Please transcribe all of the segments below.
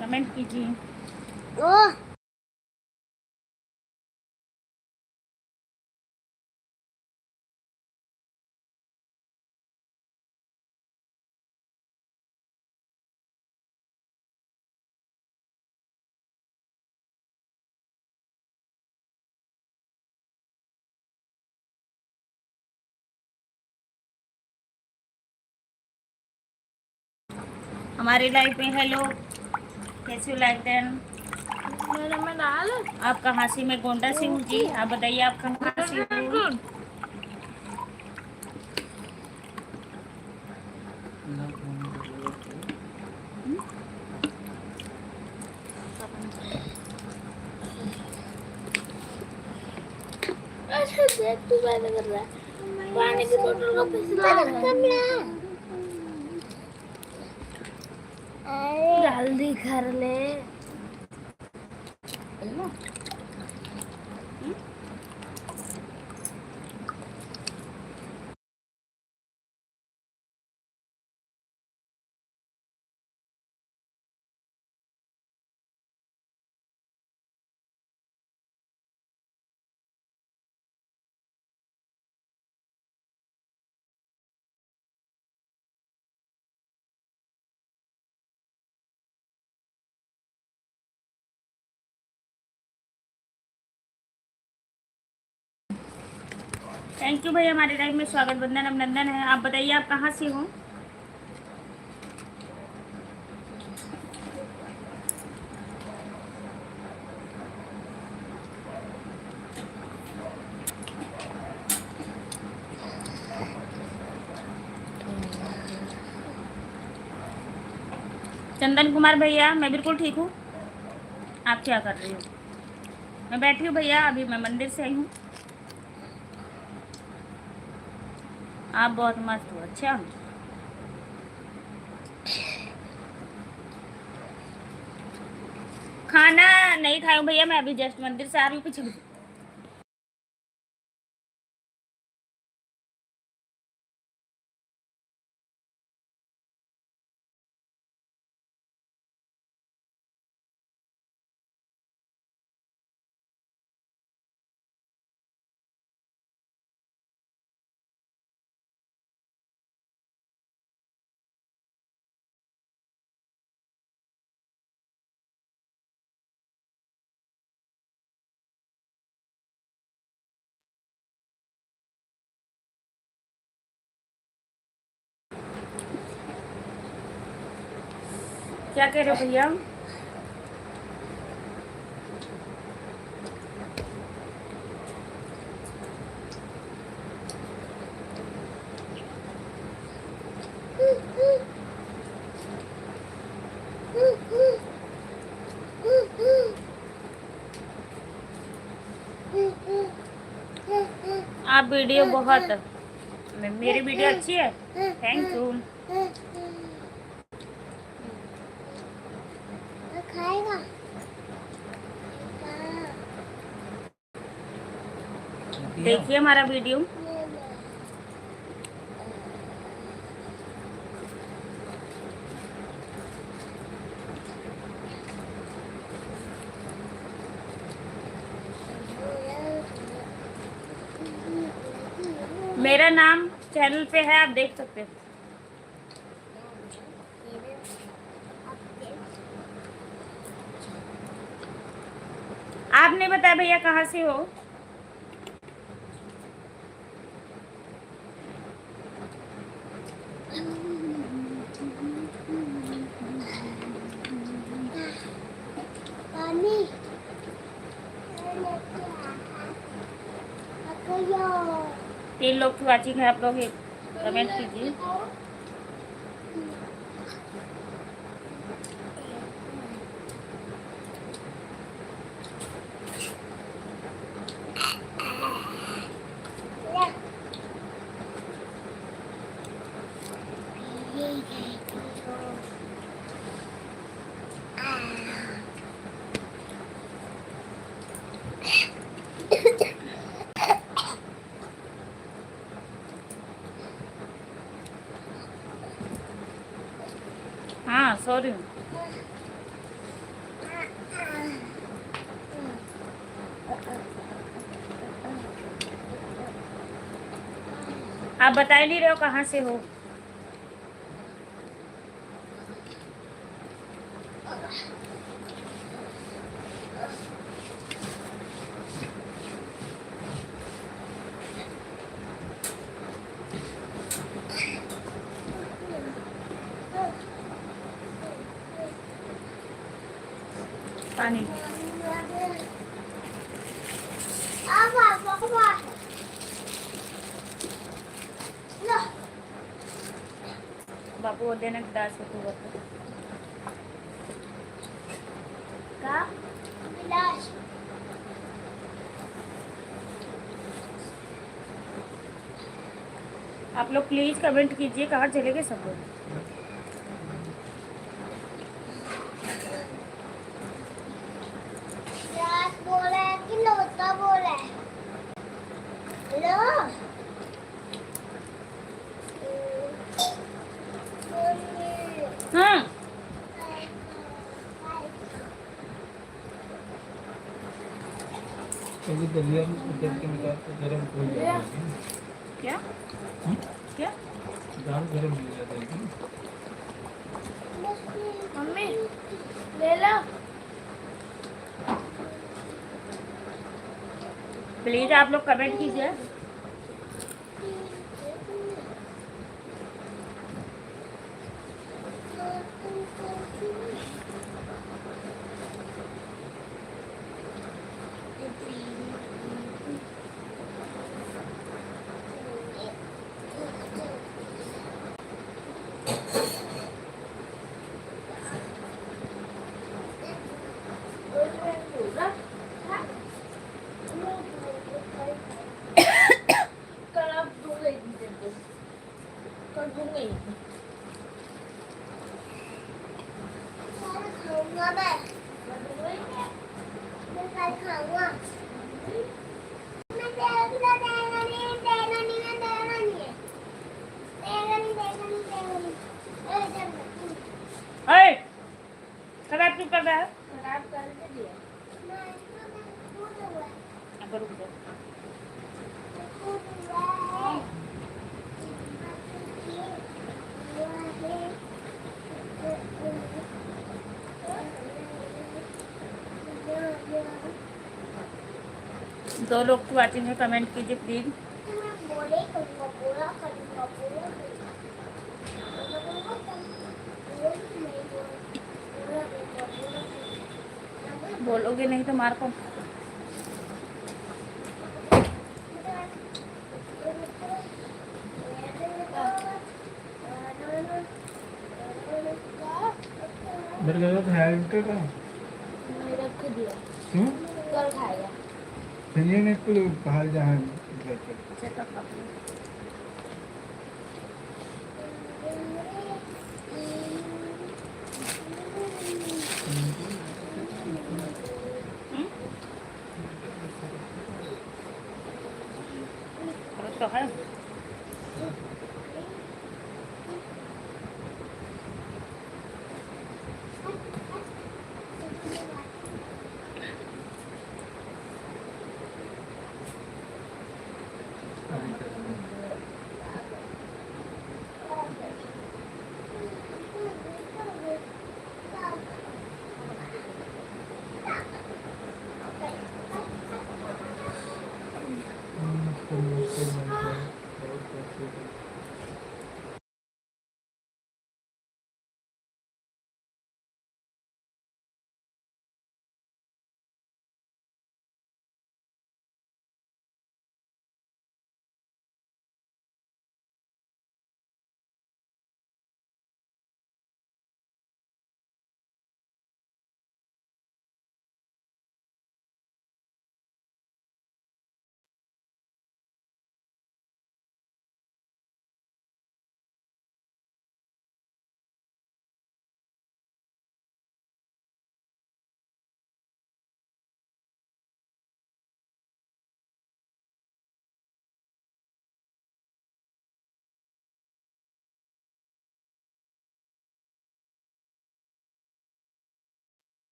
Comment कीजिए। ओह हमारे life में हेलो, कैसे हो लाइक देन। मैं डाल आप कहाँ से? मैं गोंडा से हूँ जी। आप बताइए आप कहाँ से हो? अच्छा देख तू क्या कर रहा है। पानी की बोतल को फिसला रहा है। जल्दी कर ले। थैंक यू भैया, हमारे लाइफ में स्वागत बंदन अभिनंदन है। आप बताइए आप कहाँ से हो? चंदन कुमार भैया, मैं बिल्कुल ठीक हूँ। आप क्या कर रही हो? मैं बैठी हूँ भैया, अभी मैं मंदिर से आई हूँ। आप बहुत मस्त हो। अच्छा, खाना नहीं खाया हूँ भैया, मैं अभी जस्ट मंदिर से आ रही हूँ। पीछे क्या कह रहे हो भैया? आप वीडियो बहुत, मेरी वीडियो अच्छी है। Thank you. खाएगा देखिए हमारा वीडियो। मेरा नाम चैनल पे है, आप देख सकते हो। आपने बताया भैया कहाँ से हो? पानी 3 लोग की वाचिंग है, आप लोग कमेंट कीजिए। हाँ, सॉरी। आप बता ही नहीं रहे हो कहाँ से हो। पानी बापू बोलते ना गिलास में तू बता। का गिलास आप लोग प्लीज कमेंट कीजिए कहाँ चले गए सब लोग। गिलास बोला है कि लोटा बोला है? हेलो हाँ कभी दलिया में उतर के निकाल के गरम हो जाता है। क्या हम्म? क्या दाल गरम हो जाता है कि? मम्मी ले लो। प्लीज आप लोग कमेंट कीजिए। कल आप दूंगी कल दूंगी खाऊंगा मैं कल खाऊंगा मैं देगा नहीं देगा नहीं मैं देगा नहीं है देगा नहीं देगा नहीं देगा नहीं ए जब अरे खराब क्यों कर रहा है। खराब कर दिया मैं कूद हुआ अब रुक जाओ। कूद हुआ दो लोग की वाचिंग है कमेंट कीजिए प्लीज। मैं बोले करूँगा पूरा करूँगा पूरा बोलोगे नहीं तो मार को। मेरे घर में है इनका का रख दिया क्यों कल खाएगा फिर ये नहीं कुल बाहर जहाँ तो है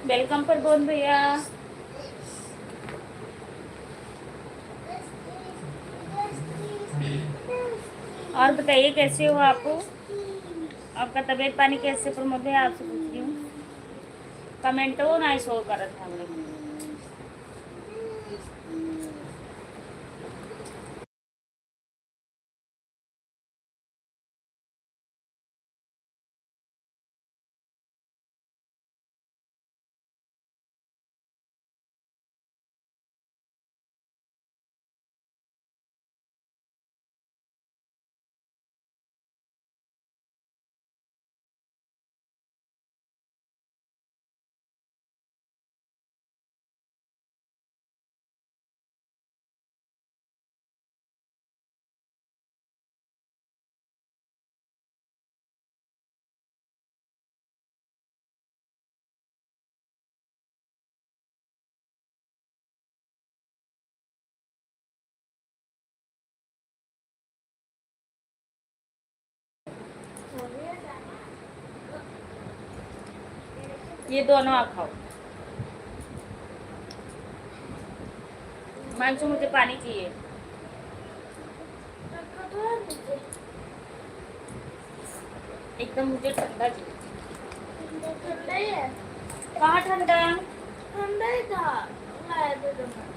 वेलकम पर बोल भैया। और बताइए कैसे हो आप? आपका तबीयत पानी कैसे? प्रमोद भैया आपसे पूछ रही हूँ। कमेंट वो ना शो कर रहा था हम लोग। ये दोनों आप खाओ। मानसू मुझे पानी चाहिए। एकदम मुझे ठंडा चाहिए। ठंडा ही है। कहाँ ठंडा? ठंडा ही था। लाया था जब मैं।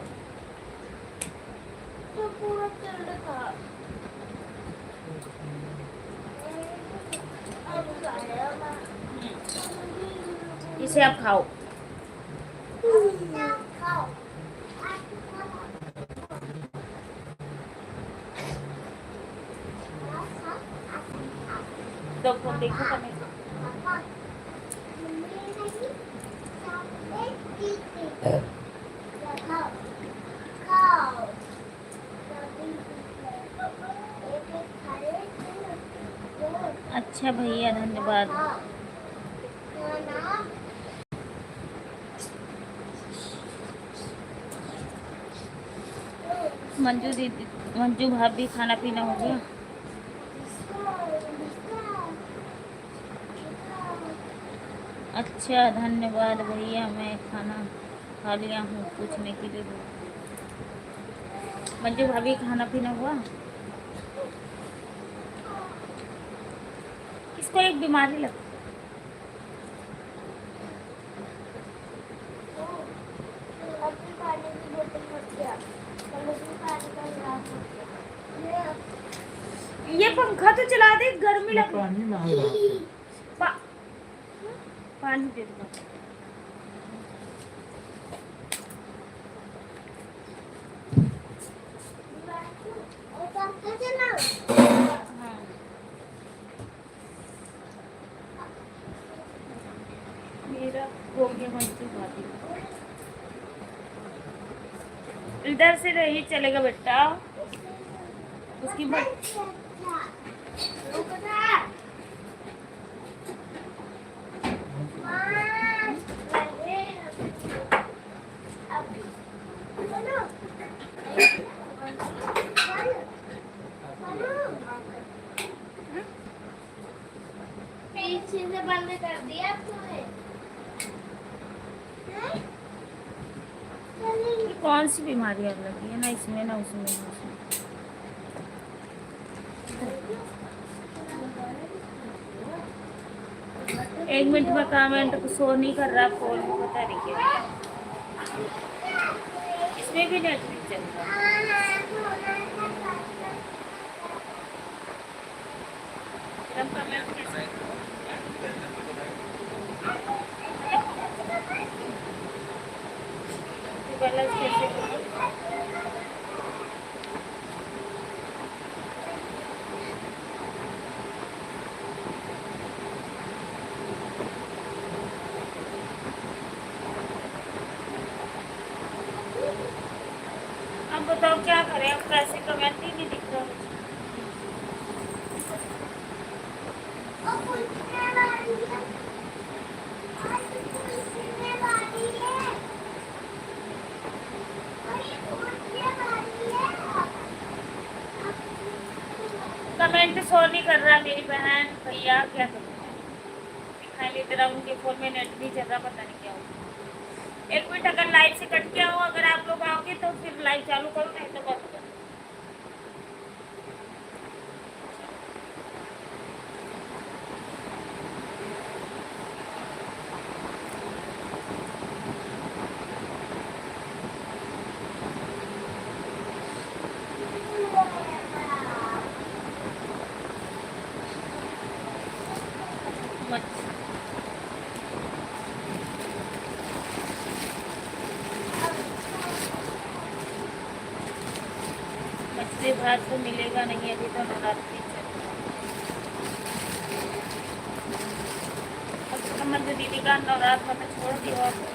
तो पूरा ठंडा था। अब लाया मैं। इसे आप खाओ। खाओ। देखो देखो कमेंट। अच्छा भैया धन्यवाद। मंजू दीदी, मंजू भाभी खाना पीना हो गया? अच्छा धन्यवाद भैया, मैं खाना खा लिया हूँ। पूछने के लिए मंजू भाभी खाना पीना हुआ? इसको एक बीमारी लगती। ये पंखा तो चला दे, गर्मी लग रही। पानी ना हो पा, पानी दे दो। हाँ मेरा हो गया मंजू भाभी। इधर से नहीं चलेगा बेटा, उसकी पीछे से बंद कर दिया तूने। कौन सी बीमारी अब लगी है? ना इसमें ना उसमें ना उसमें। एक मिनट में कमेंट को शो नहीं कर रहा, फोन में पता नहीं क्या। इसमें भी नेट नहीं चल रहा। तब कमेंट कैसे? बैलेंस कैसे करूं? अब बताओ क्या करें? अब कैसे कमेंट ही नहीं दिख रहा मुझे। कमेंट शो नहीं कर रहा मेरी बहन भैया, क्या करूं? दिखाई नहीं दे रहा, उनके फोन में नेट नहीं चल रहा, पता नहीं क्या हुआ। एक मिनट, अगर लाइव से कट गया हो, अगर आप लोग आओगे तो फिर लाइव चालू करो, नहीं तो बंद करो। मछली भात तो मिलेगा नहीं, अभी तो नवरात्रि चल रहा है। अब दीदी का नवरात्र में छोड़ दिया आपको।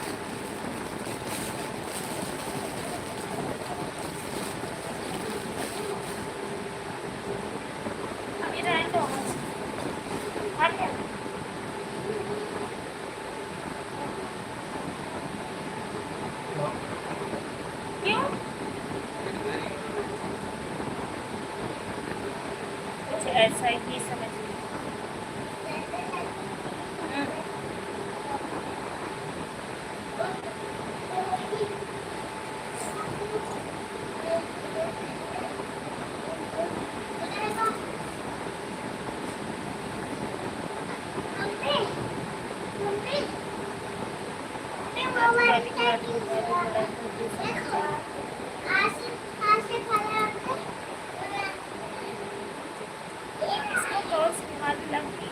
अभी रहे तो क्यों? कुछ ऐसा ही समझ इसको कौन सी बीमारी लगी?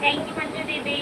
थैंक यू मंजू दीदी।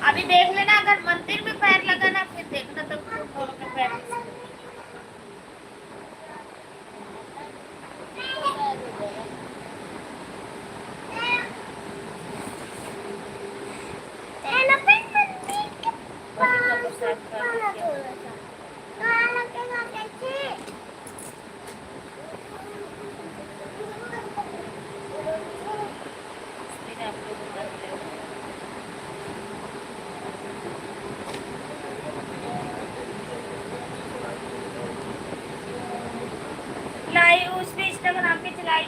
अभी देख लेना, अगर मंदिर में पैर लगा ना फिर देखना, तो दोनों के पैर लाइव उसमें इंस्टाग्राम पे चलाई।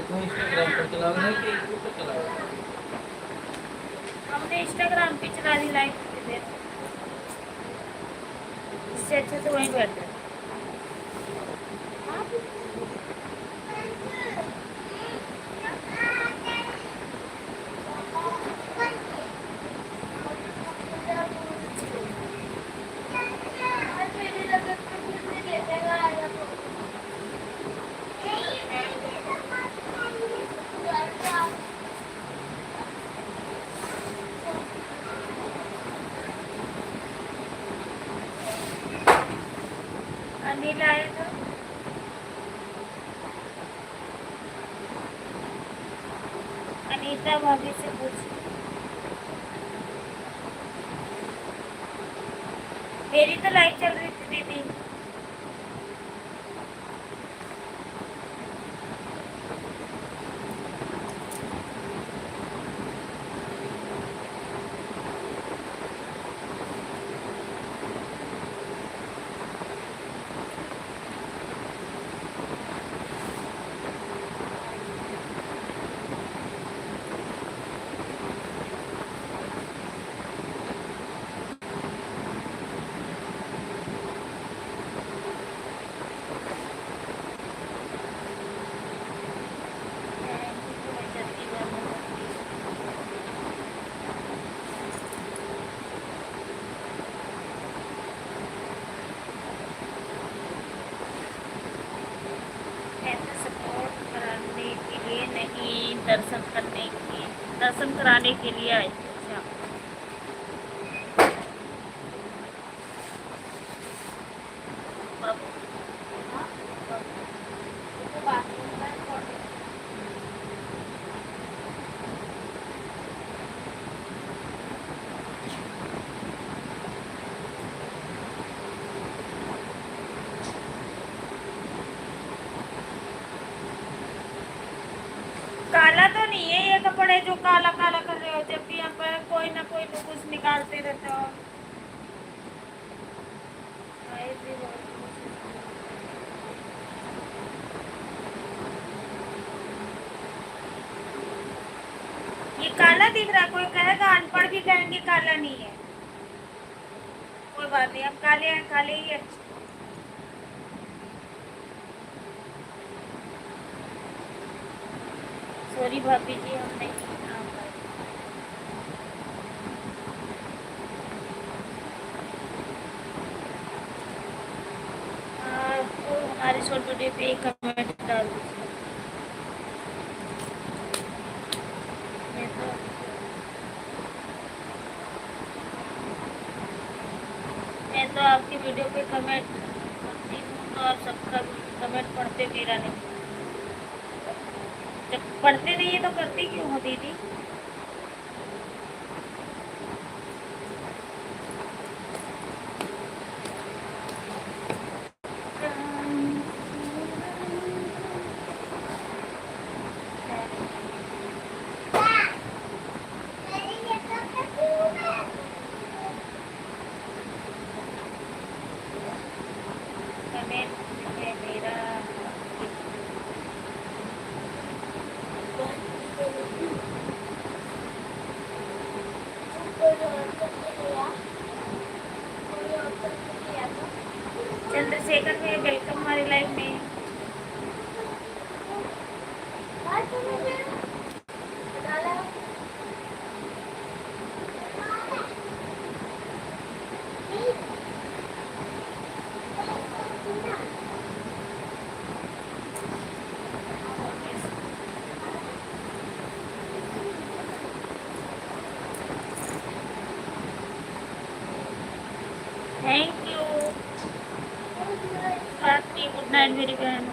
तो इंस्टाग्राम पर चलाओगे ना कि यूट्यूब पर चलाओगे? हमने इंस्टाग्राम पे चला दी लाइव पे देर। इससे अच्छा तो वहीं बैठ जाए। अनिल आया था। अनीता भाभी से पूछ, मेरी तो लाइव चल रही थी दीदी। दर्शन करने के दर्शन कराने के लिए आई थी। अच्छा बाबू, काला तो नहीं है ये कपड़े जो काला काला कर रहे हो, जब भी यहाँ पर कोई ना कोई तो कुछ निकालते रहते हो। हाय भी बहुत ये काला दिख रहा है, कोई कहेगा अनपढ़ भी कहेंगे काला नहीं है, कोई बात नहीं, अब काले हैं काले ही अच्छे। सॉरी भाभी जी, हम नहीं आ पाए। आपको हमारे शॉर्ट वीडियो पे एक कमेंट डाल दीजिए। मैं तो मैं तो आपकी वीडियो पे कमेंट करती हूँ, तो आप सबका कमेंट पढ़ते मेरा नहीं। जब पढ़ते नहीं है तो करती क्यों हो दीदी? कमेंट है मेरा। चंद्रशेखर में वेलकम हमारी लाइफ में। थैंक यू रात्रि, गुड नाइट मेरी बहन।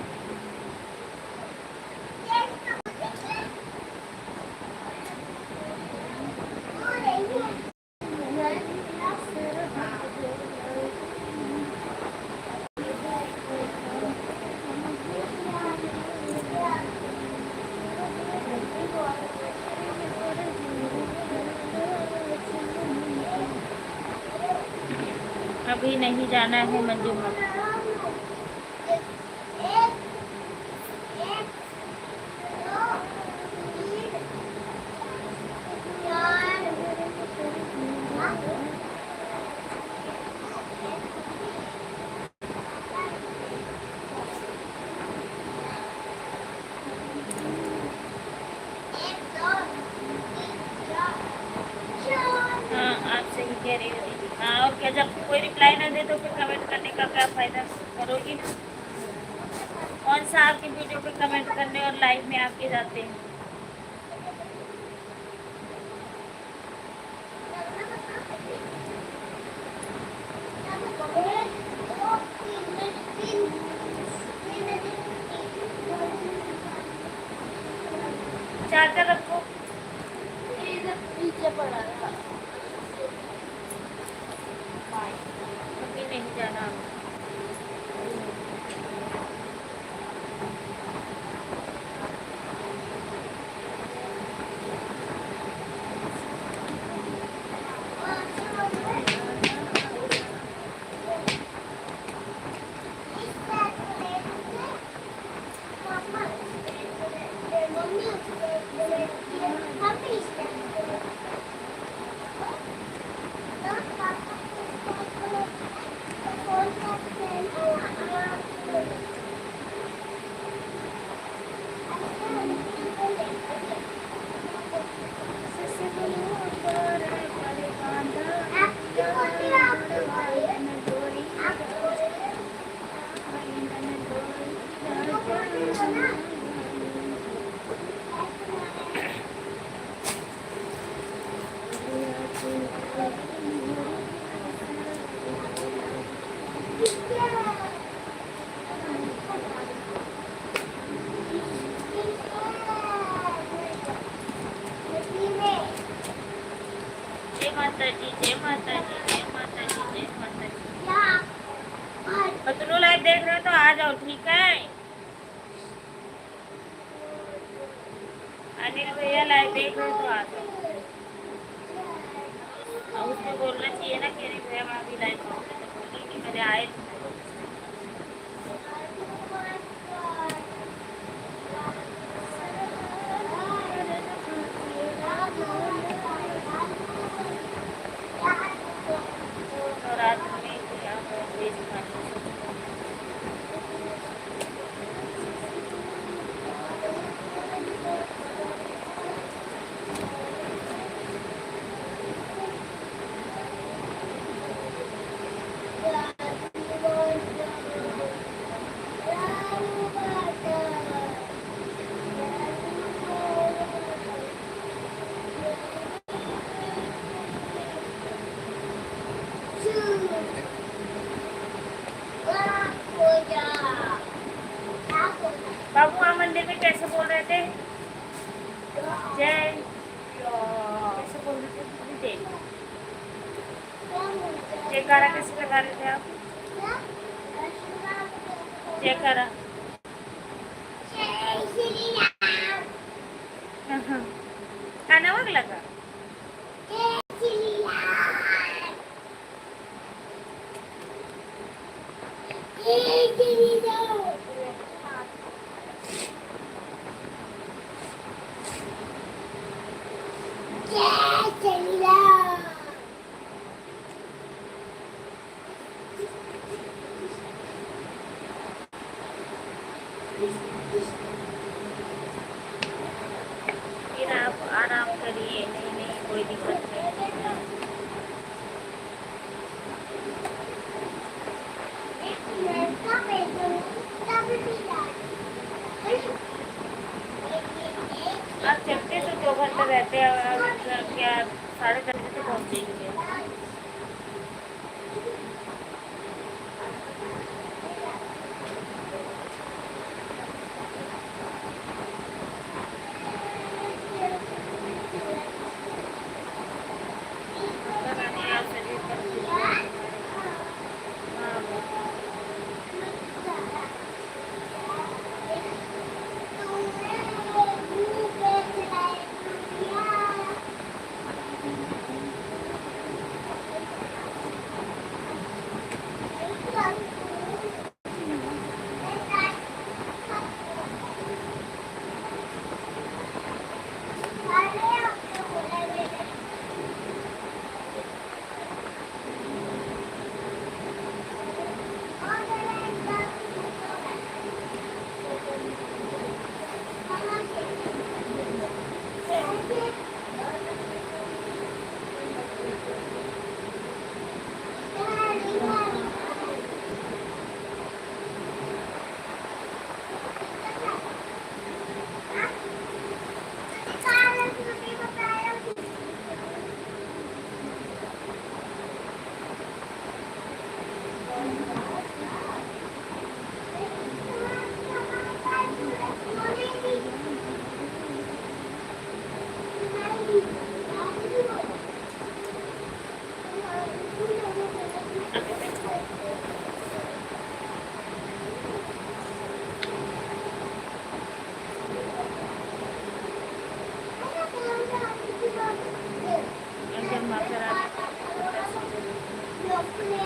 अभी नहीं जाना है मंजू भाभी। हाँ आप सही कह रही हो दीदी। हाँ और क्या, जब कोई रिप्लाई ना दे तो फिर कमेंट करने का क्या फायदा, करोगी ना। कौन सा आपकी वीडियो पे कमेंट करने और लाइव में आके जाते हैं। चार्जर रखो, पीछे पड़ा था। अभी नहीं जाना। માતાજી, જય माताजी, जय माताजी, जय माताजी। या और पतलू लाइव देख रहे हो तो आ जाओ, ठीक है। अनिल भैया लाइव देख रहे हो तो आ जाओ। और उसको बोलना चाहिए ना कि अनिल भैया मैं अभी लाइव हूँ, तो बोली कि मेरे आए थे। और रात में क्या वेज खाने बाबू वहाँ मंदिर में कैसे बोल रहे थे? जय कैसे बोल रहे थे? अभी देख जयकारा कैसे लगा रहे थे आप? जयकारा का नमक लगा? फिर आप आराम करिए, नहीं नहीं कोई दिक्कत नहीं। आप चलते तो 2 घंटे रहते हैं, अब क्या 10:30 बजे से पहुँचेंगे।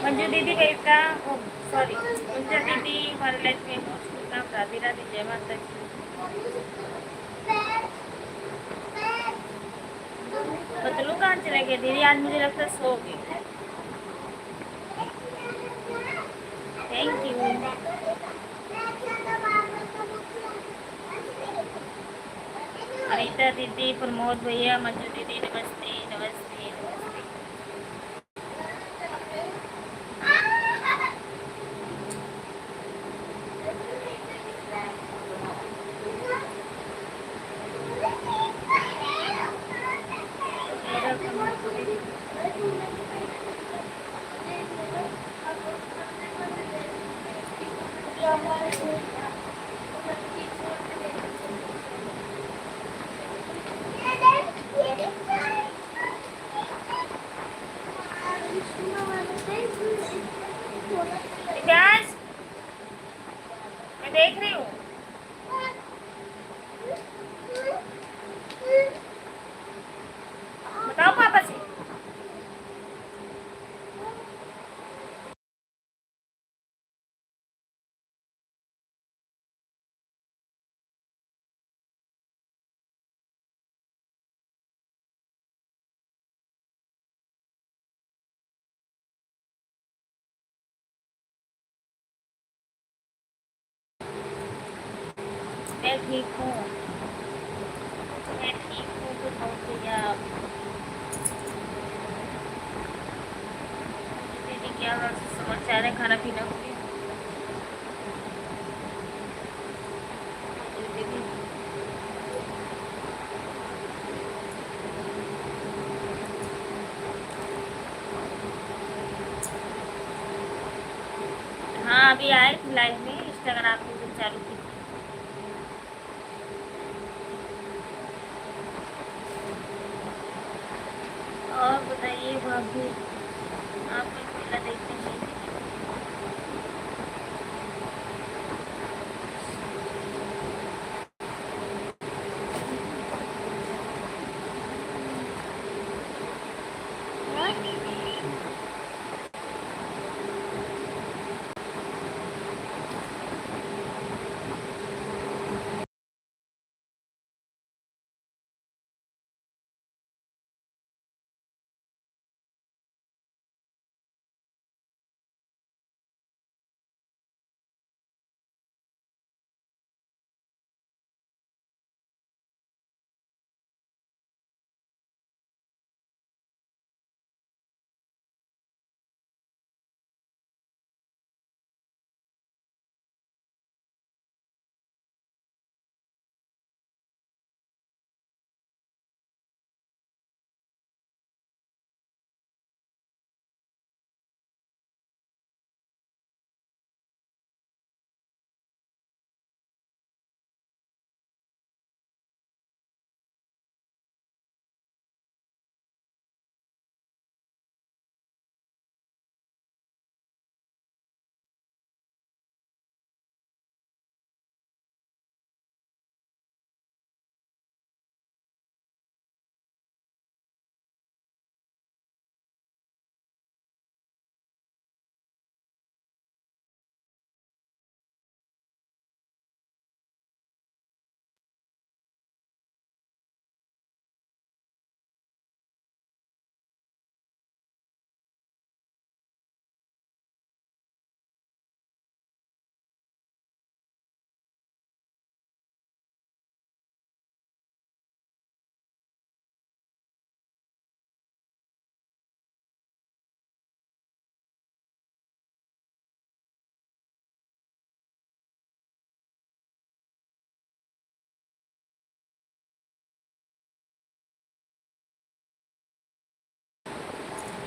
मंजू दीदी बेटा, सॉरी मंजू दीदी हमारे लाइफ में नाम राधे राधे, जय माता दी। बतलू कहाँ चले गए दीदी? आज मुझे लगता है सो गए। Thank you. अनीता दीदी, प्रमोद भैया, मंजू दीदी, नमस्ते नमस्ते नमस्ते। मैं ठीक हूँ। मैं ठीक हूँ तो बहुत भैया आप दीदी क्या समाचार है, खाना पीना हो गया? दीदी हाँ अभी आए थे लाइव में, इंस्टाग्राम पे जो चालू की थी। और बताइए भाभी, आप लोग मेला देखते नहीं?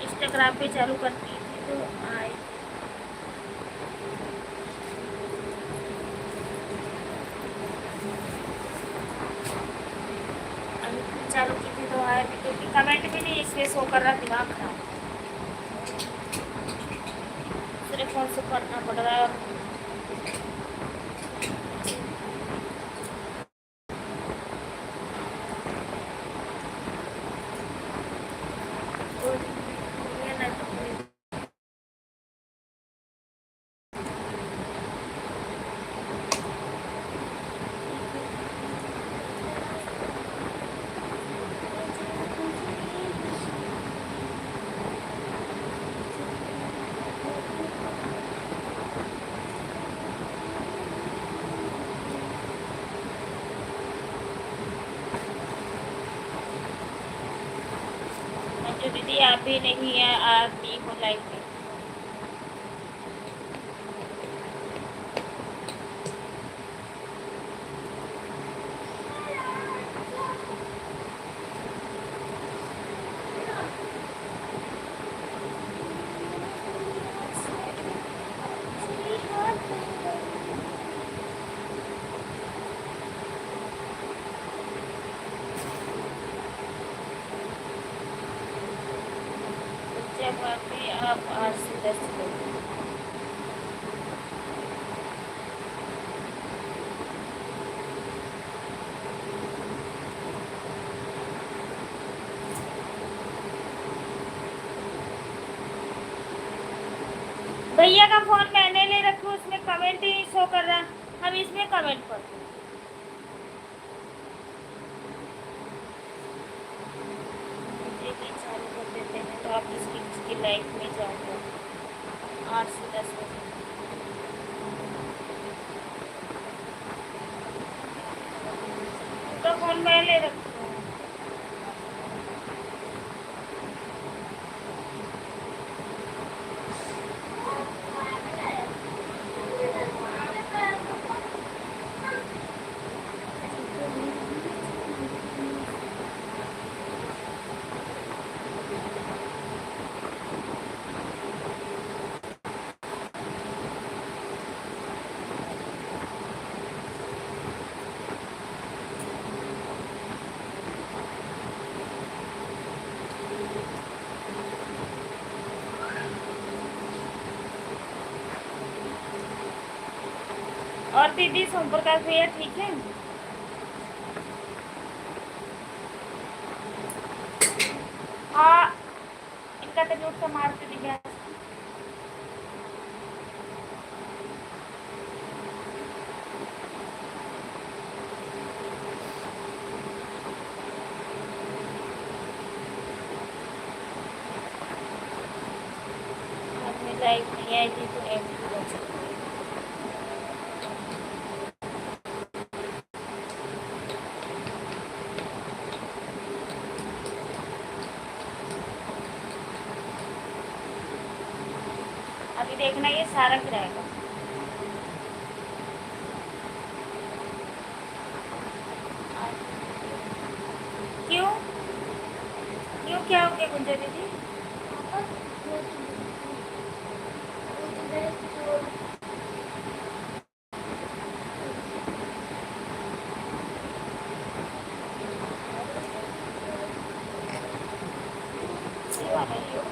इंस्टाग्राम पे चालू करती थी तो आए। अभी चालू की थी तो आए भी, क्योंकि कमेंट भी नहीं इसलिए शो कर रहा, दिमाग खराब। दूसरे फोन से करना पड़ रहा है और ये ना तो कोई जो दीदी आप भी नहीं है, आती हो लाइफ में। जब अभी आप 8 से 10 लोग भैया का फोन मैंने ले रखा, उसमें कमेंट ही शो कर रहा, हम इसमें कमेंट करते हैं। ये भी चालू कर देते हैं तो आप इसकी लाइफ में जाओगे 8 से 10 बजे। ले रखी हो? और दीदी सोम प्रकाश भैया ठीक है? हाँ, इनका तो जोट से मारते दिखा। लाइफ नहीं आई थी तो एम अभी देखना ये सारंग रहेगा। क्यों क्यों क्या हो गया गुंजा दीदी? सेवा नहीं हो।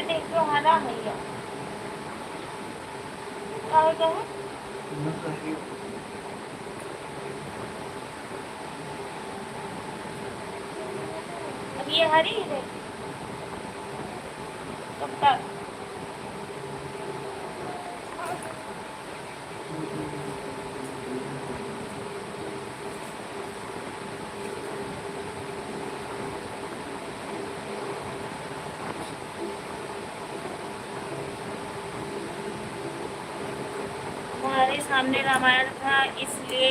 देखो हरा भैया अब ये हरी है कब तक? हमारे सामने रामायण था इसलिए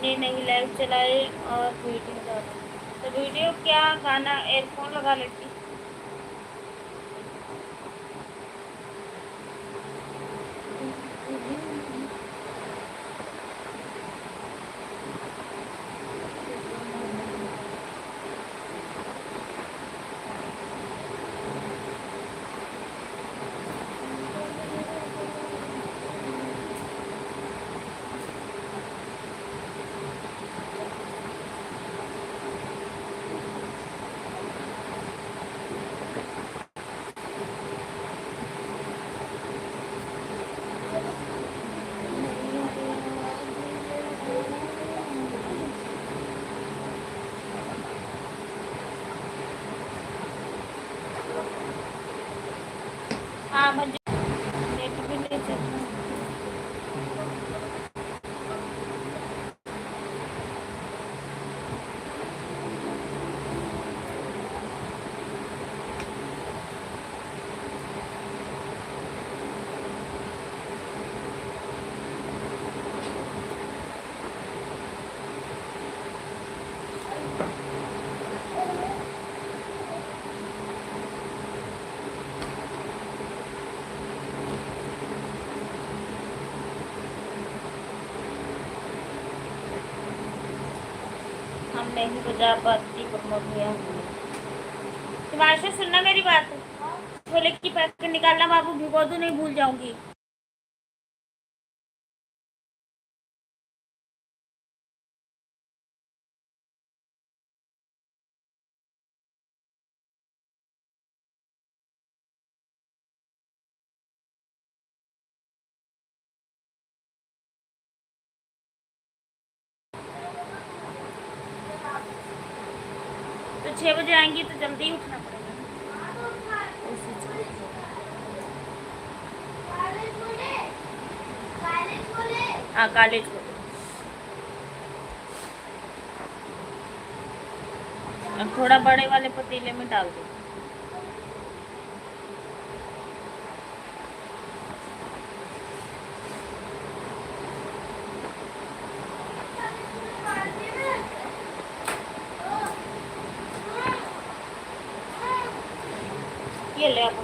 हमने नहीं लाइव चलाए और वीडियो डाला। तो वीडियो क्या गाना एयरफोन लगा लेती। हाँ मुझे नेट भी नहीं चल रहा। हम नहीं बजा पाती प्रमोद भैया। तुम्हारे सुनना मेरी बात, छोले की पैकेट निकालना बाबू, भिगो दो नहीं भूल जाऊंगी। तो 6 बजे आएंगी तो जल्दी उठना पड़ेगा। हाँ काले छोले, अब थोड़ा बड़े वाले पतीले में डाल दो। ये ले आप।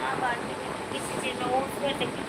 हाँ बाल्टी में किसी चीज़ में वो उसमें टिकी।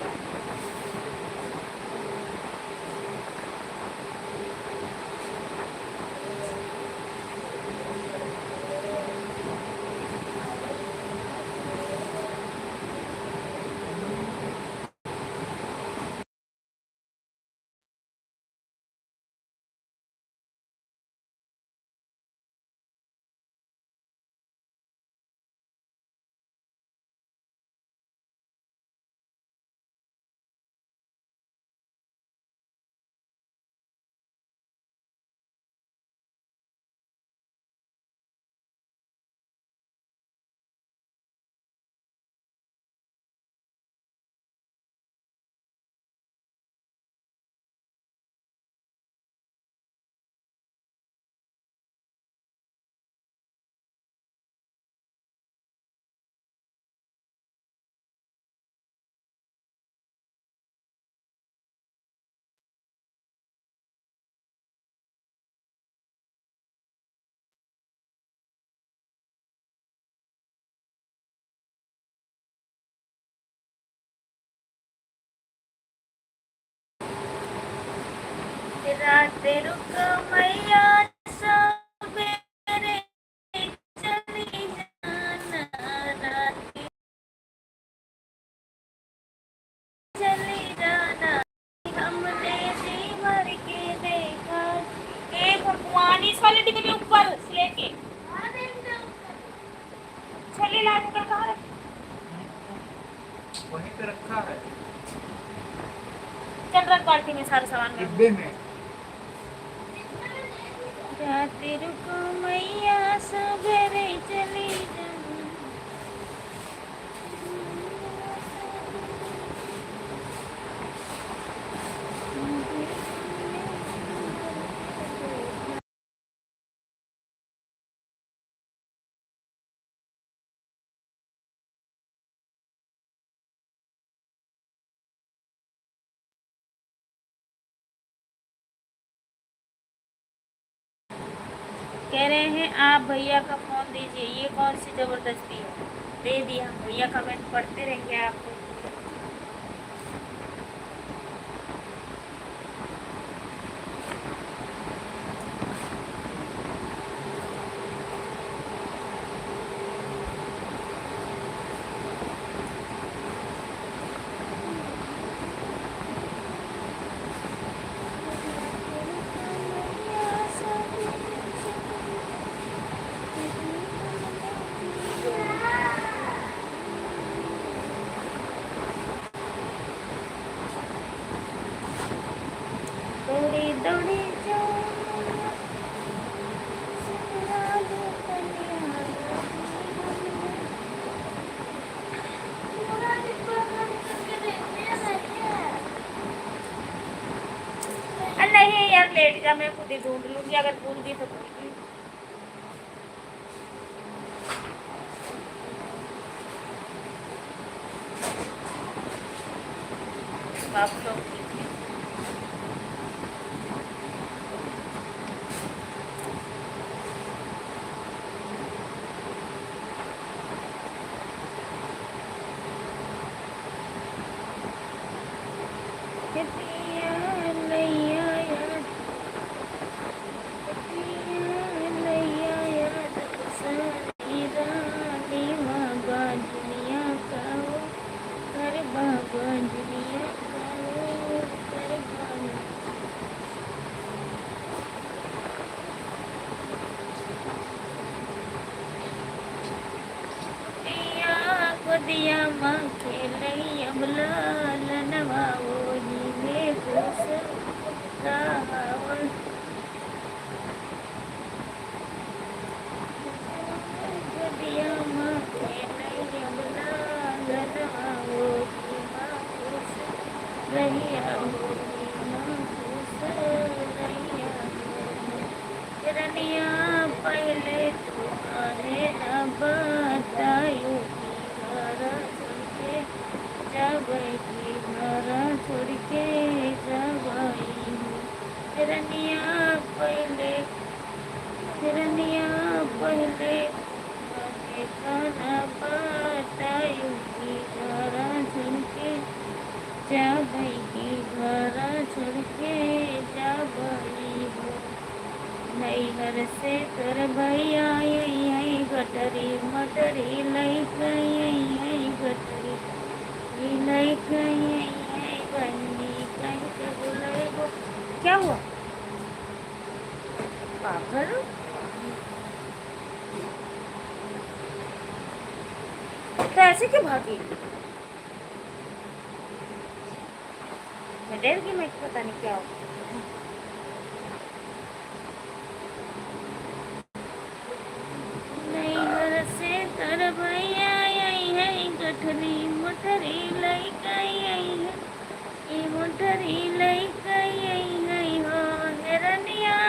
रात रुक मैया सवेरे चली जाना, रात चली जाना, हमने जी भर के देखा। ए भगवान, इस वाले डिब्बे में ऊपर से लेके छली लाने का कहाँ रखा? वहीं पे रखा है चल रख बाल्टी में सारा सामान में। डिब्बे में। रात रुको मैया सवेरे चली जाना। कह रहे हैं आप भैया का फोन दीजिए, ये कौन सी जबरदस्ती है? दे दिया, भैया कमेंट पढ़ते रहेंगे आपको। दौड़ी दौड़ी नहीं यार, लेट जा, मैं खुद ही ढूंढ लूंगी, अगर भूल गई तो भूल गई। बाप लोग दिया माँ खेलैया बुलाल नवाओ ही में खुश रावण। पहले कभी खाना बतायूंगी घरा छोड़ के जा गई घरा छोड़ के जा गई हो नैहर से तर भैया यही है गटरी मटरी लई गई है गटरी लई गई है बहनी कहीं के बुलाए वो क्या हुआ पागल तो ऐसे क्यों भागी मैं डर गई मैं पता नहीं क्या हुआ नैहर से तर भैया यही है गठरी मोटरी लई गई है ये मोटरी लई गई है हो हिरनिया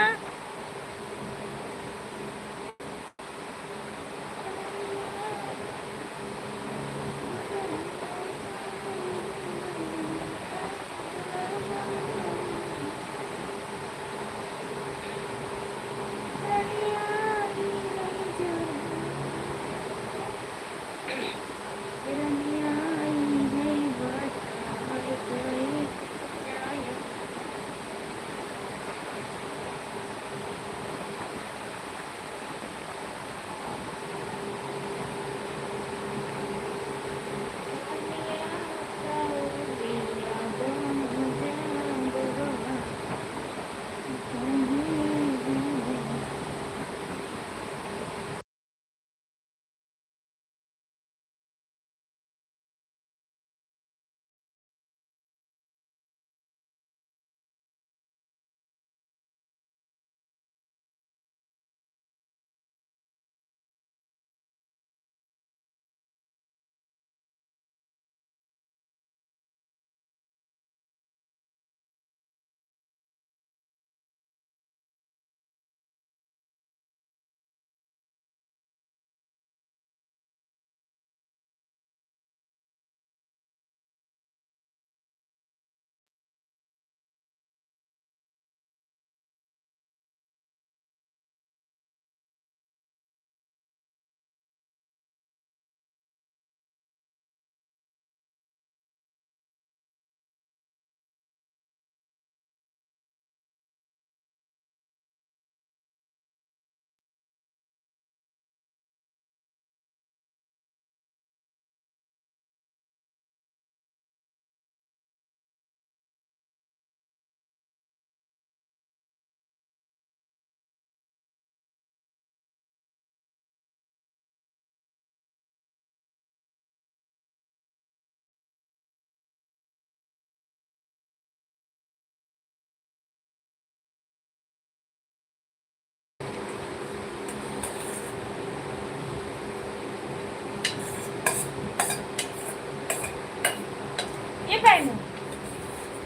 ये पहनू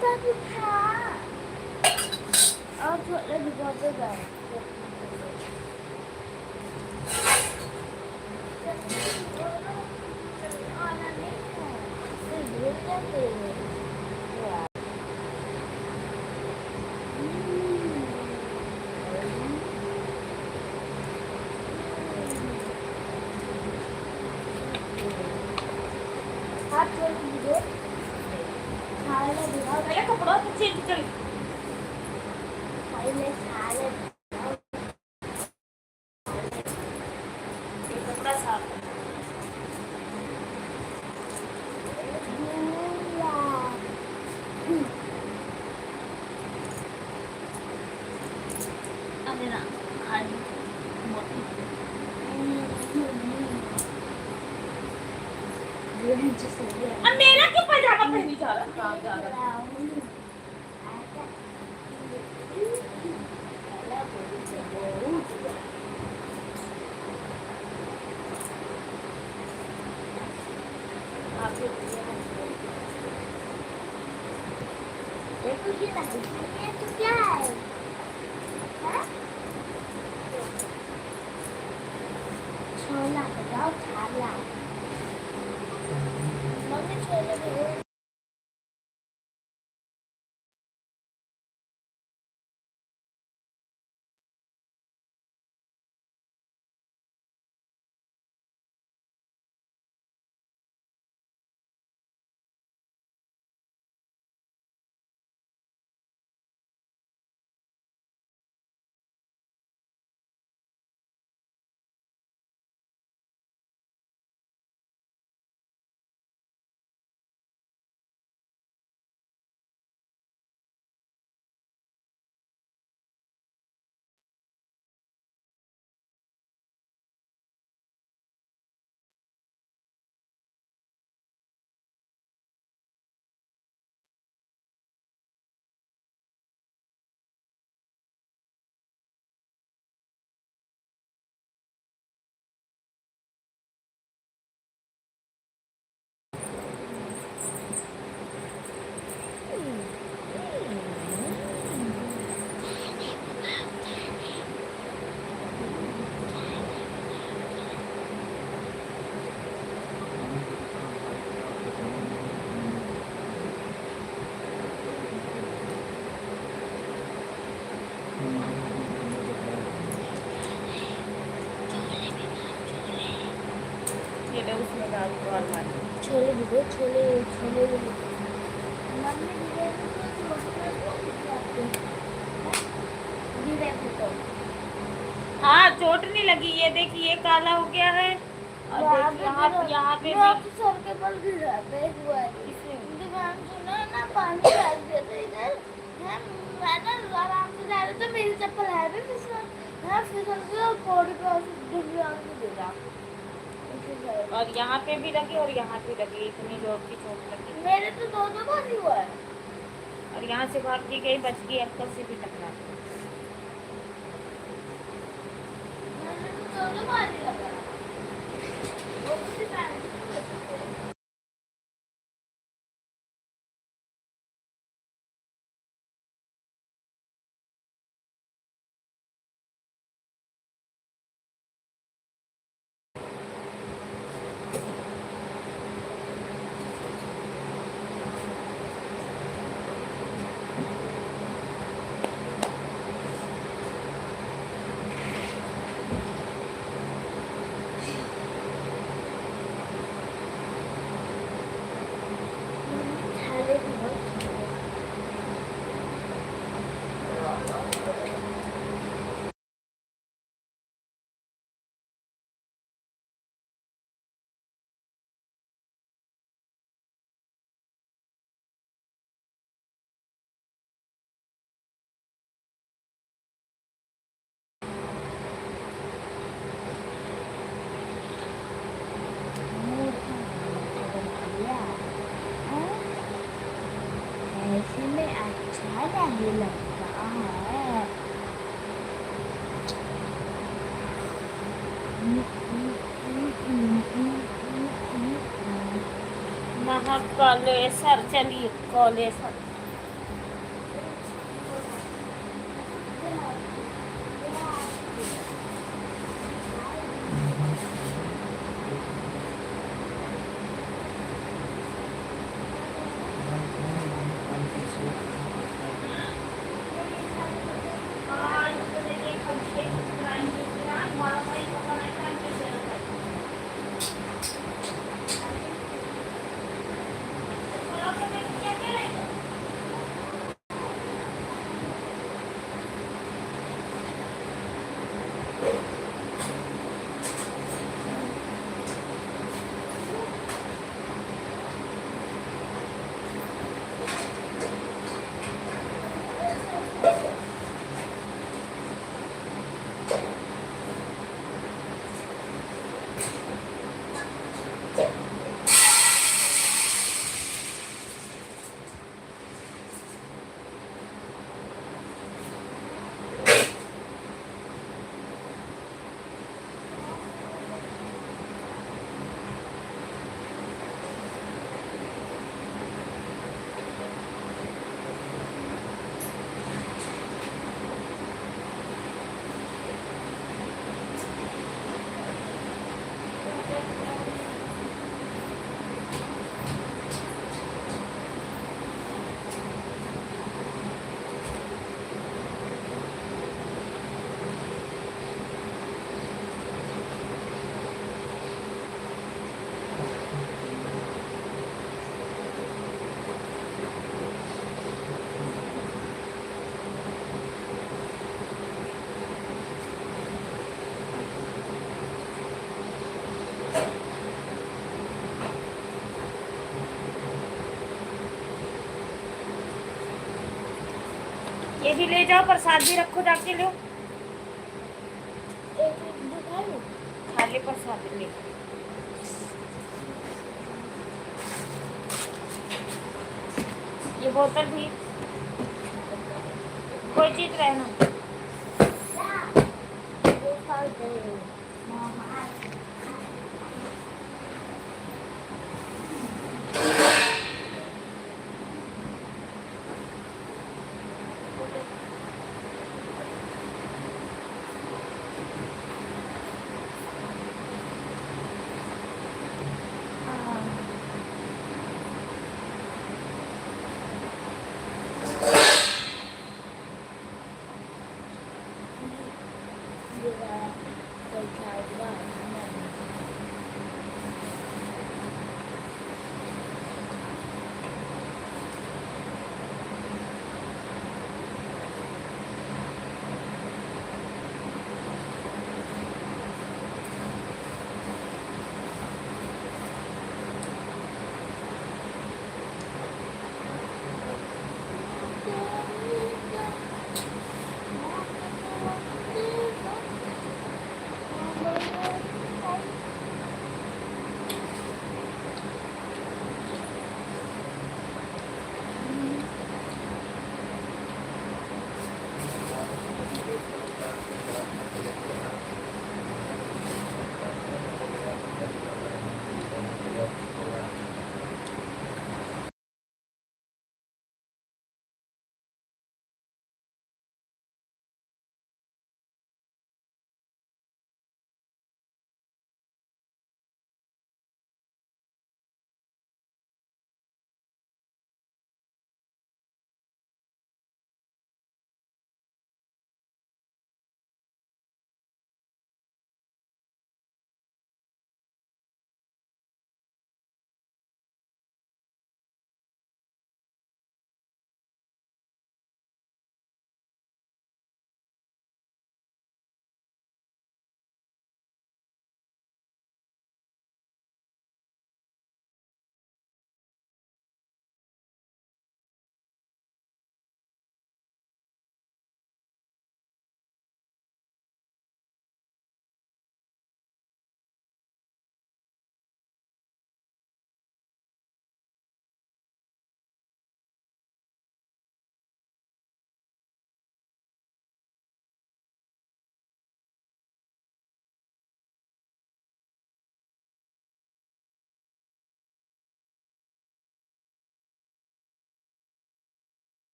तब था और थोड़ा बहुत गए हाथ जोड़ दीजिए खाने दिखाओ पहले कपड़ों से चेंज कर भाई मैं खाने ये कपड़ा साफ अब ना खाली मोटी अब मेरा क्यों पजामा पहनी जा रहा कहाँ जा रहा देखो ये तो क्या है हाँ? छोला बताओ छाला मम्मी छोले भी छोले उसमें डाल दो और मार छोले भी दो, छोले छोले भी दो। मम्मी धीरे धीरे तो हाँ चोट नहीं लगी। ये देखिए ये काला हो गया है और यहाँ पे भी सर के बल गिर जाता है एक बार। मैम सुना ना पानी डाल दिया था इधर है। मैं ना आराम से जा रही तो मेरी चप्पल है भी फिसल गई और पौड़ी पे डूब गिरा। और यहाँ पे भी लगी और यहाँ पे लगी। इतनी जोर की चोट लगी। मेरे तो दोनों बार ही हुआ है। और यहाँ से भाग के गई, बच गई, अंकल से भी टकरा गई। मैंने तो दोनों बार ही लगा। वो किसी टाइम छाले भी बहुत ऐसे में अच्छा नहीं लगता है। महाकालेश्वर चलिए कालेश्वर। ये भी ले जाओ, प्रसाद भी रखो, जाके लो। खाली प्रसाद ले। ये बोतल भी, कोई चीज रहना।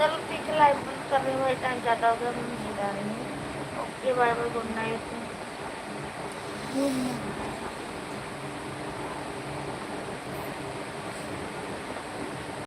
चलो ठीक है, लाइव बंद कर रही हूँ, भाई टाइम ज़्यादा हो गया, मैं नींद आ रही हूँ। Okay bye bye, good night. घूमना